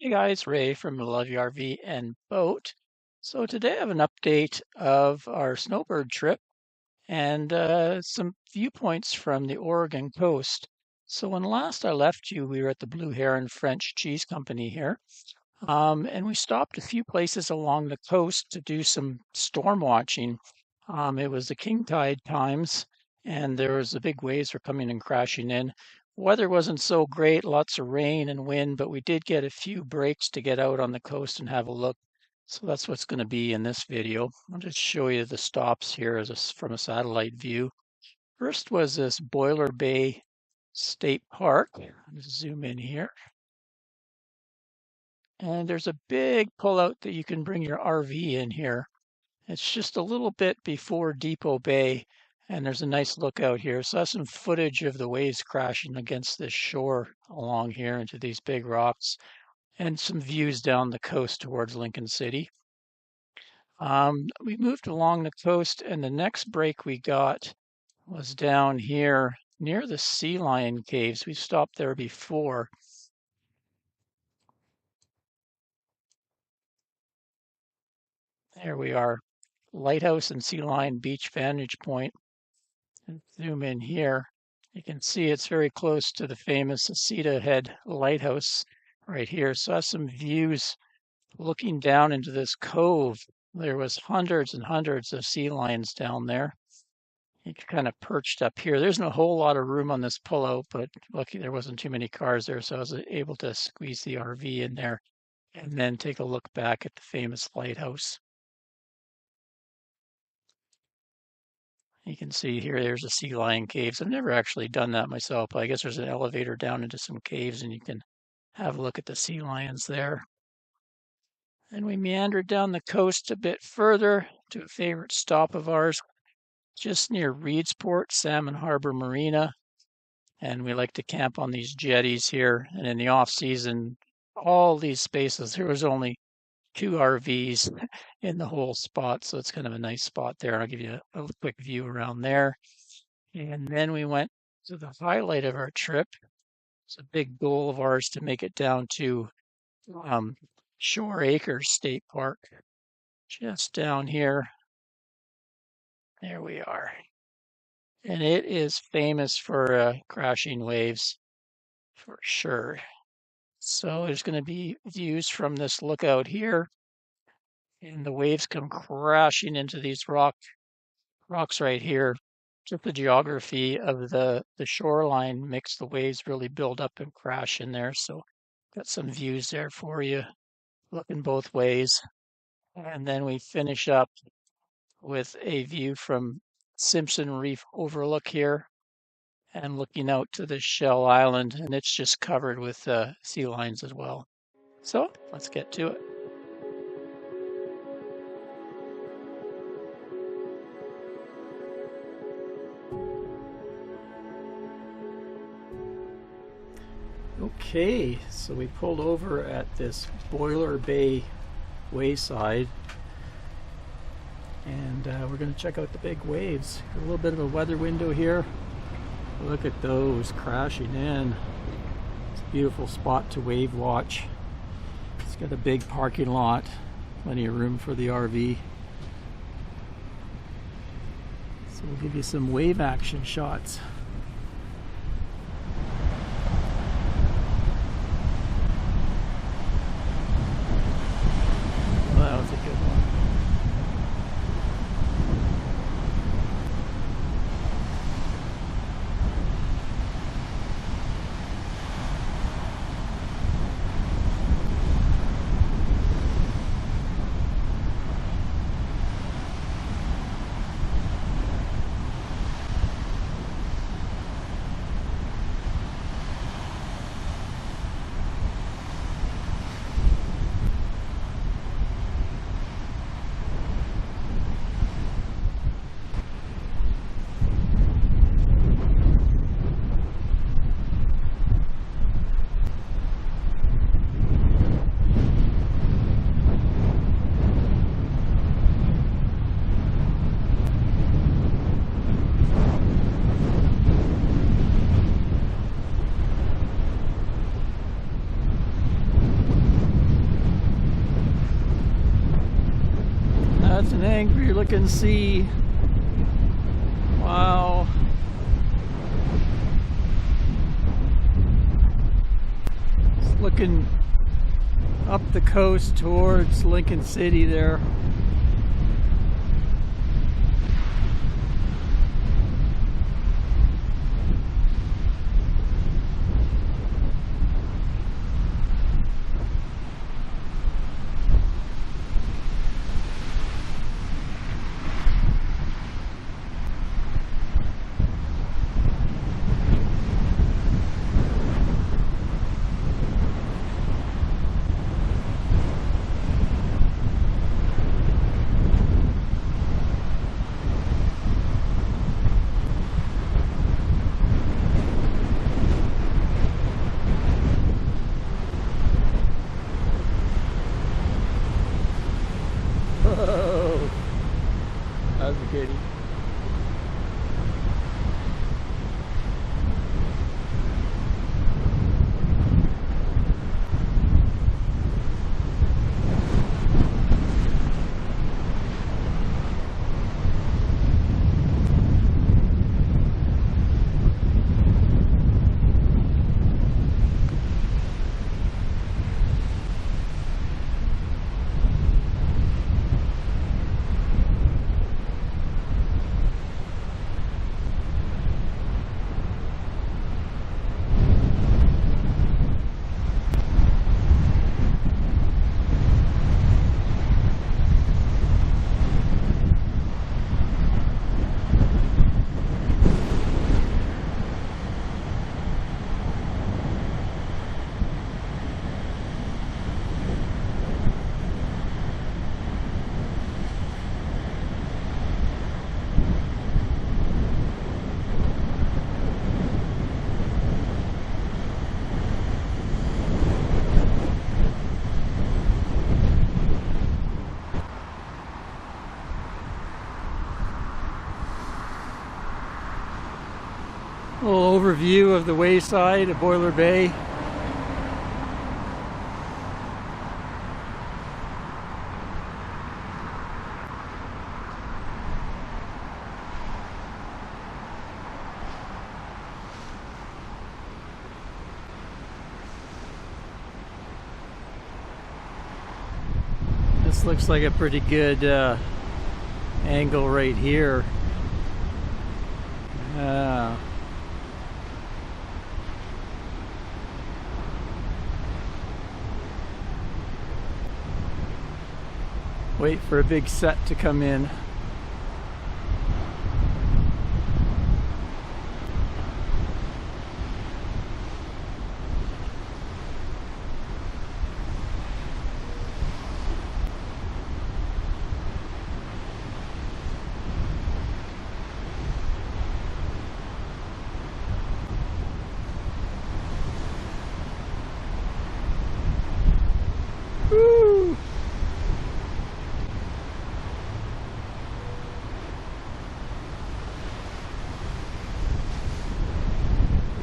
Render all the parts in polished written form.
Hey guys, Ray from Love Your RV and Boat. So today I have an update of our Snowbird trip and some viewpoints from the Oregon coast. So when last I left you, we were at the Blue Heron French Cheese Company here, and we stopped a few places along the coast to do some storm watching. It was the king tide times, and there was the big waves were coming and crashing in. Weather wasn't so great, lots of rain and wind, but we did get a few breaks to get out on the coast and have a look. So that's what's going to be in this video. I'll just show you the stops here from a satellite view. First was this Boiler Bay State Park. I'll just zoom in here. And there's a big pullout that you can bring your RV in here. It's just a little bit before Depot Bay, and there's a nice lookout here. So that's some footage of the waves crashing against this shore along here into these big rocks, and some views down the coast towards Lincoln City. We moved along the coast, and the next break we got was down here near the Sea Lion Caves. We stopped there before. There we are. Lighthouse and Sea Lion Beach vantage point. And zoom in here. You can see it's very close to the famous Heceta Head lighthouse right here. So that's some views looking down into this cove. There was hundreds and hundreds of sea lions down there. You kind of perched up here. There's no whole lot of room on this pullout, but lucky there wasn't too many cars there, so I was able to squeeze the RV in there and then take a look back at the famous lighthouse. You can see here, there's the Sea Lion Caves. I've never actually done that myself, but I guess there's an elevator down into some caves and you can have a look at the sea lions there. And we meandered down the coast a bit further to a favorite stop of ours, just near Reedsport, Salmon Harbor Marina. And we like to camp on these jetties here. And in the off season, all these spaces, there was only 2 RVs in the whole spot. So it's kind of a nice spot there. I'll give you a quick view around there. And then we went to the highlight of our trip. It's a big goal of ours to make it down to Shore Acres State Park, just down here. There we are. And it is famous for crashing waves for sure. So there's going to be views from this lookout here, and the waves come crashing into these rocks right here. Just the geography of the shoreline makes the waves really build up and crash in there. So got some views there for you, looking both ways. And then we finish up with a view from Simpson Reef Overlook here and looking out to the Shell Island, and it's just covered with sea lions as well. So let's get to it. Okay, so we pulled over at this Bay Wayside, and we're going to check out the big waves. A little bit of a weather window here. Look at those crashing in. It's a beautiful spot to wave watch. It's got a big parking lot, plenty of room for the RV. So we'll give you some wave action shots. Well, that was a good one. That's an angry looking sea. Wow. It's looking up the coast towards Lincoln City there. Whoa, that was a goodie. A little overview of the Wayside of Boiler Bay. This looks like a pretty good angle right here. Wait for a big set to come in. Woo!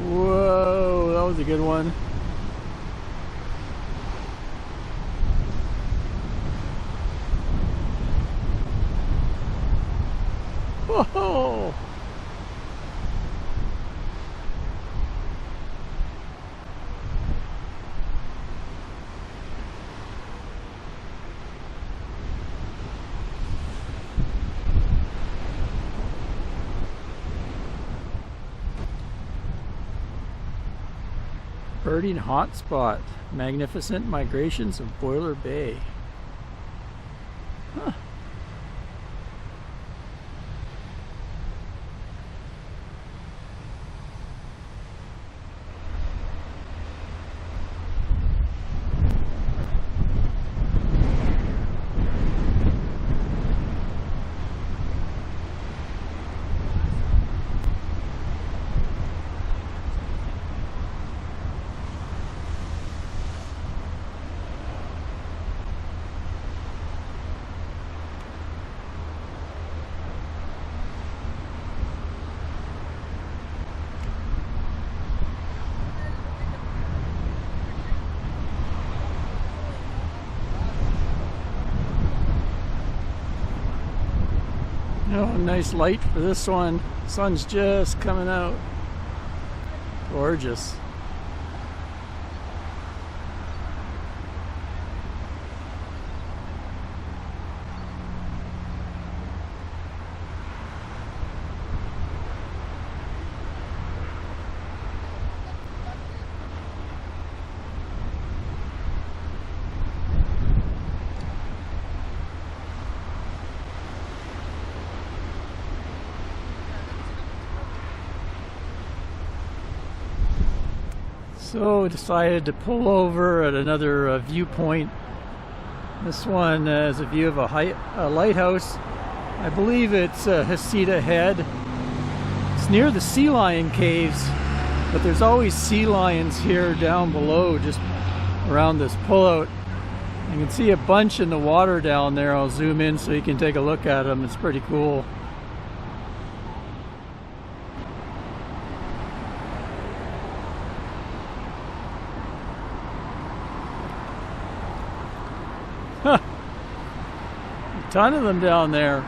Whoa, that was a good one. Whoa! Birding hotspot, magnificent migrations of Boiler Bay. Huh. Oh, nice light for this one. Sun's just coming out. Gorgeous. So decided to pull over at another viewpoint. This one has a view of a lighthouse. I believe it's Heceta Head. It's near the sea lion caves, but there's always sea lions here down below, just around this pullout. You can see a bunch in the water down there. I'll zoom in so you can take a look at them. It's pretty cool. A ton of them down there.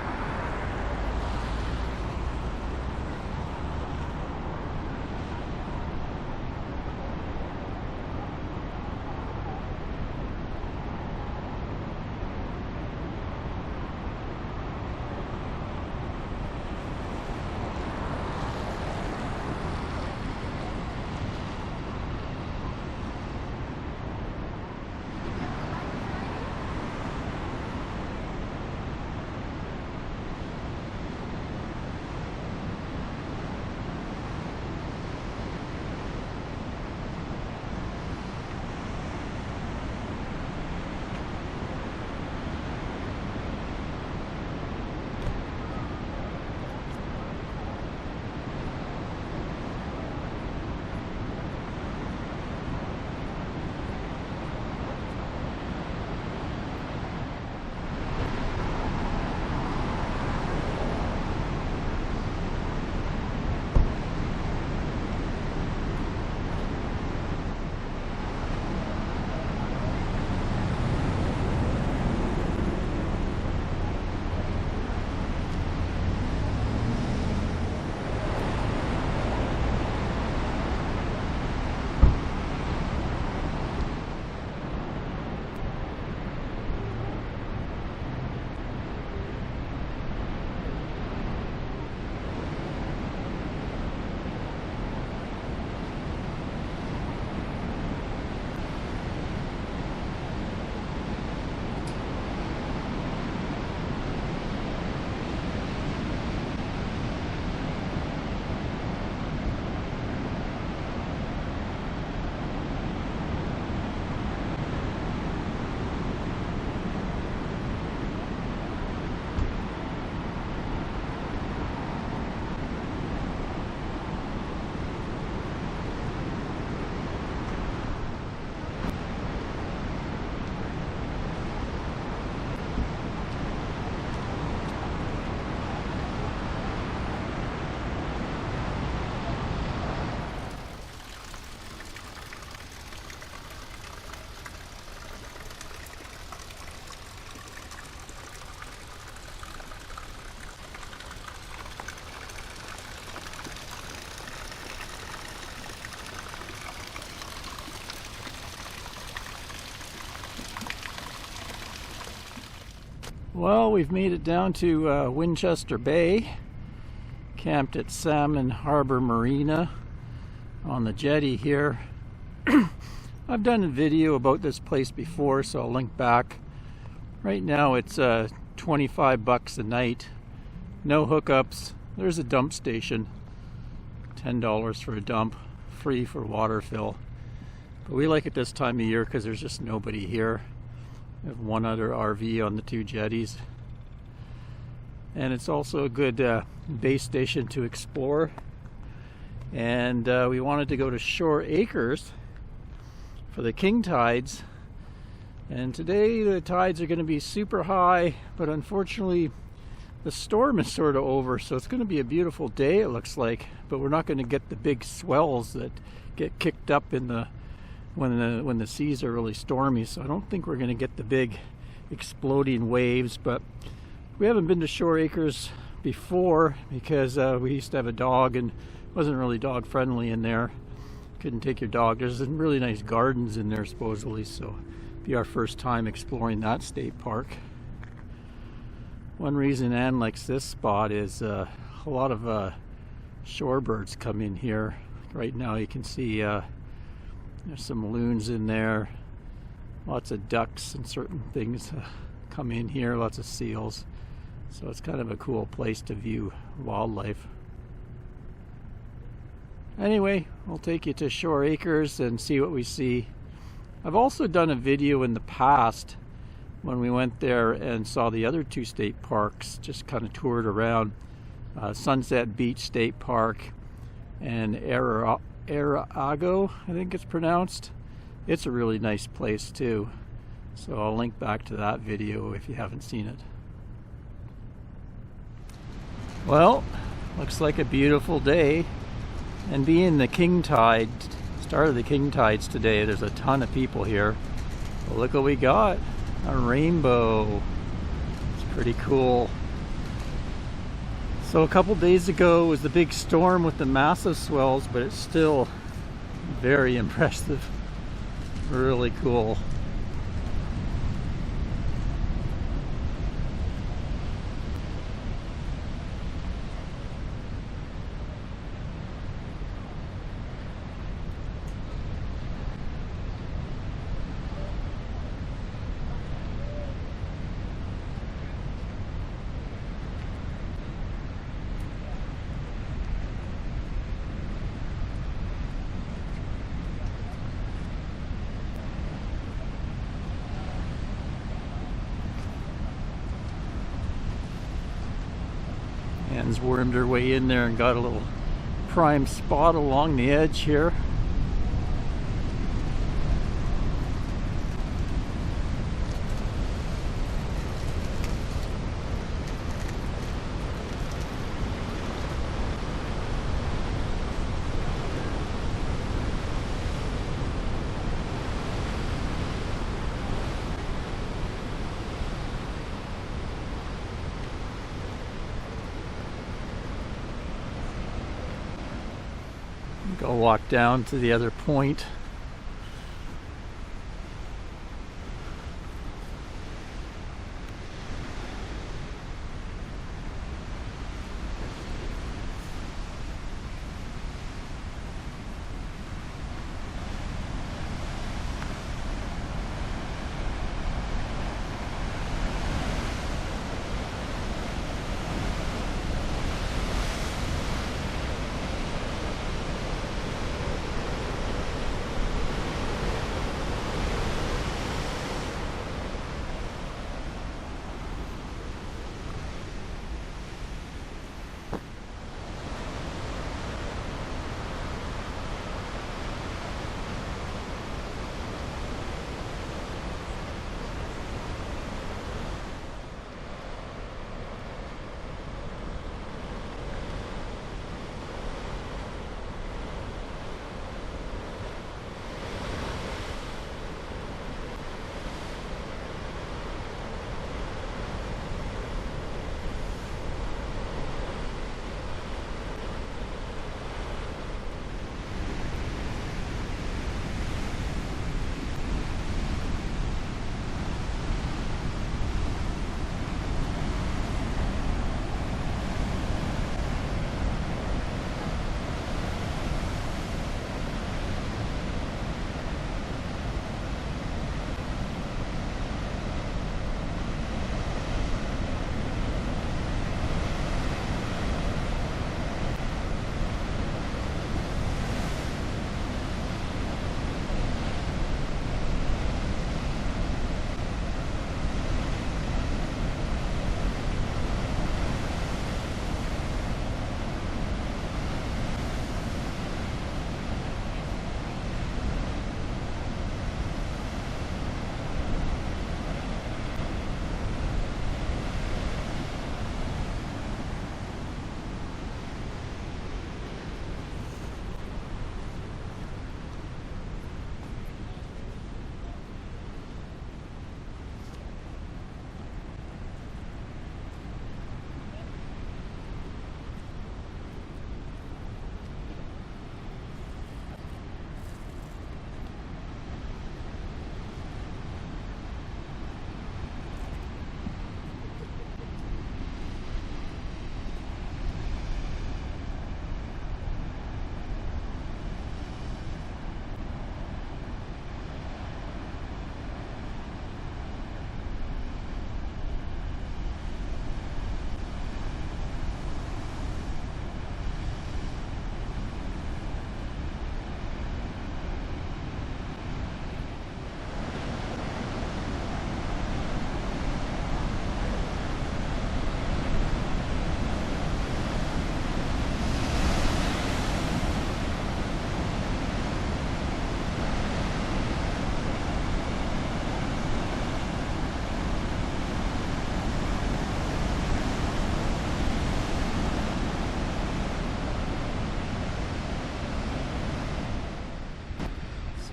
Well, we've made it down to Winchester Bay, camped at Salmon Harbor Marina on the jetty here. I've done a video about this place before, so I'll link back. Right now it's 25 bucks a night, no hookups. There's a dump station, $10 for a dump, free for water fill. But we like it this time of year because there's just nobody here. We have one other RV on the two jetties. And it's also a good base station to explore. And we wanted to go to Shore Acres for the king tides. And today the tides are going to be super high, but unfortunately the storm is sort of over, so it's going to be a beautiful day, it looks like. But we're not going to get the big swells that get kicked up in the when the seas are really stormy, so I don't think we're going to get the big exploding waves. But we haven't been to Shore Acres before because we used to have a dog and it wasn't really dog friendly in there. Couldn't take your dog. There's some really nice gardens in there supposedly, so it'll be our first time exploring that state park. One reason Anne likes this spot is a lot of shorebirds come in here. Right now you can see there's some loons in there, lots of ducks and certain things come in here, lots of seals. So it's kind of a cool place to view wildlife. Anyway, I'll take you to Shore Acres and see what we see. I've also done a video in the past when we went there and saw the other two state parks, just kind of toured around. Sunset Beach State Park and Arago, I think it's pronounced. It's a really nice place too. So I'll link back to that video if you haven't seen it. Well, looks like a beautiful day. And being the king tide, start of the king tides today, there's a ton of people here. Well, look what we got, a rainbow. It's pretty cool. So a couple days ago was the big storm with the massive swells, but it's still very impressive. Really cool. Anne's wormed her way in there and got a little prime spot along the edge here. Go walk down to the other point.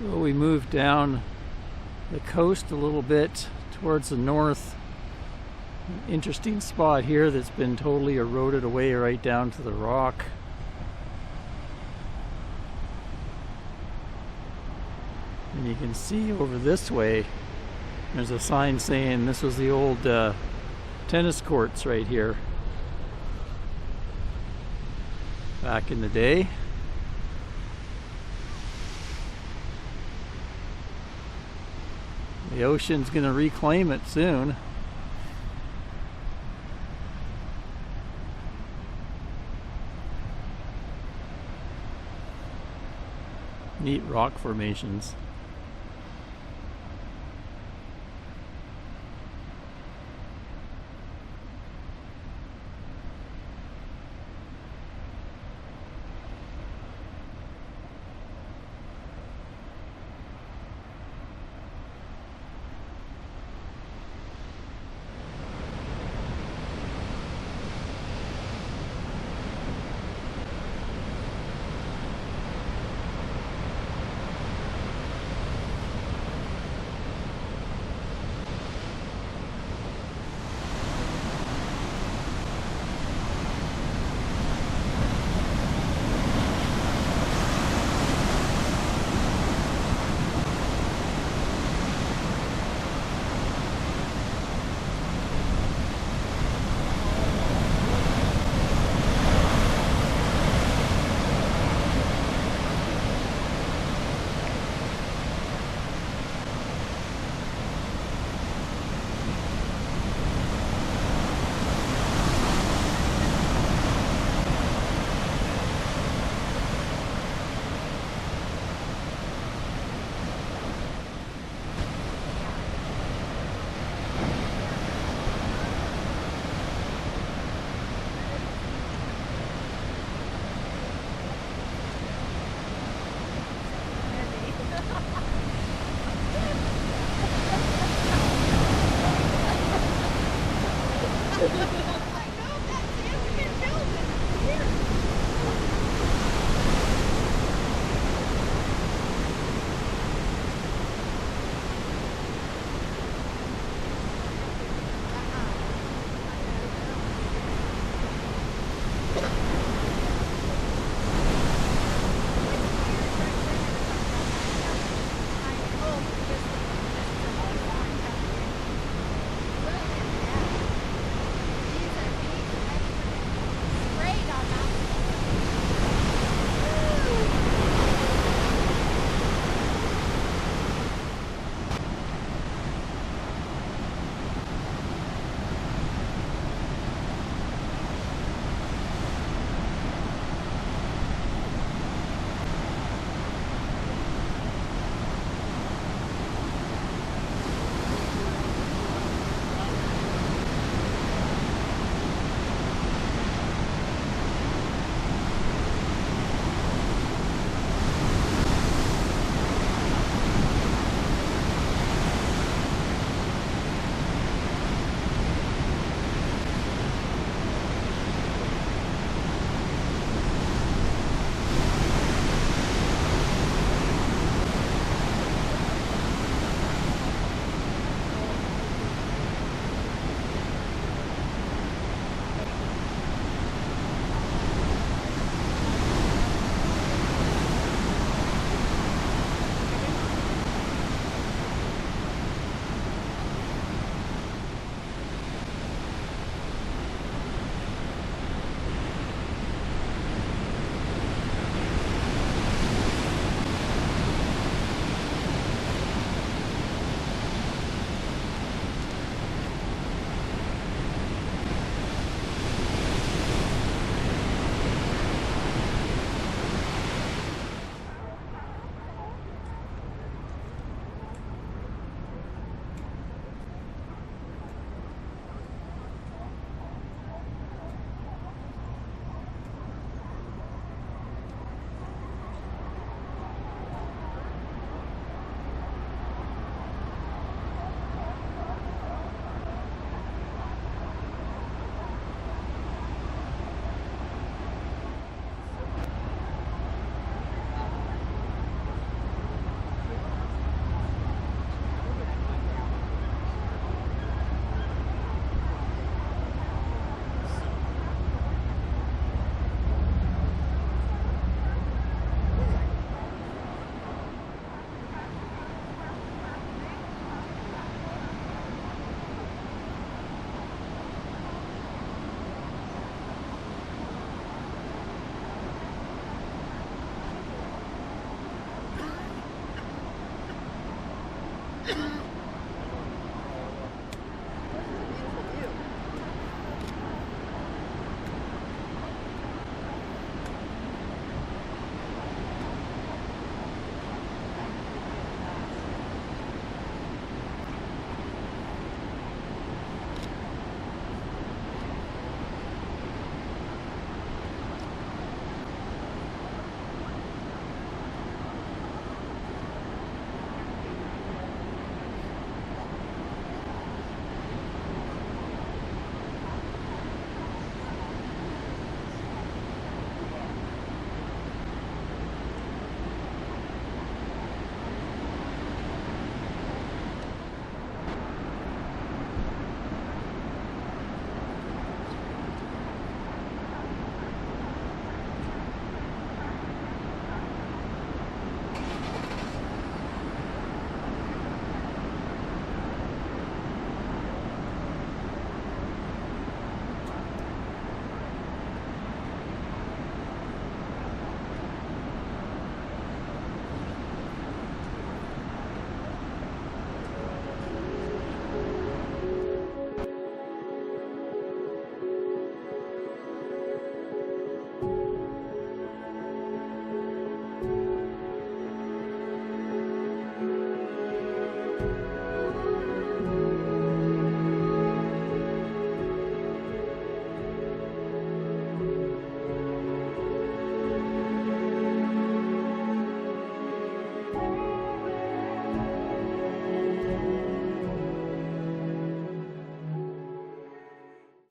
So we moved down the coast a little bit towards the north. An interesting spot here that's been totally eroded away right down to the rock. And you can see over this way, there's a sign saying this was the old tennis courts right here back in the day. The ocean's going to reclaim it soon. Neat rock formations.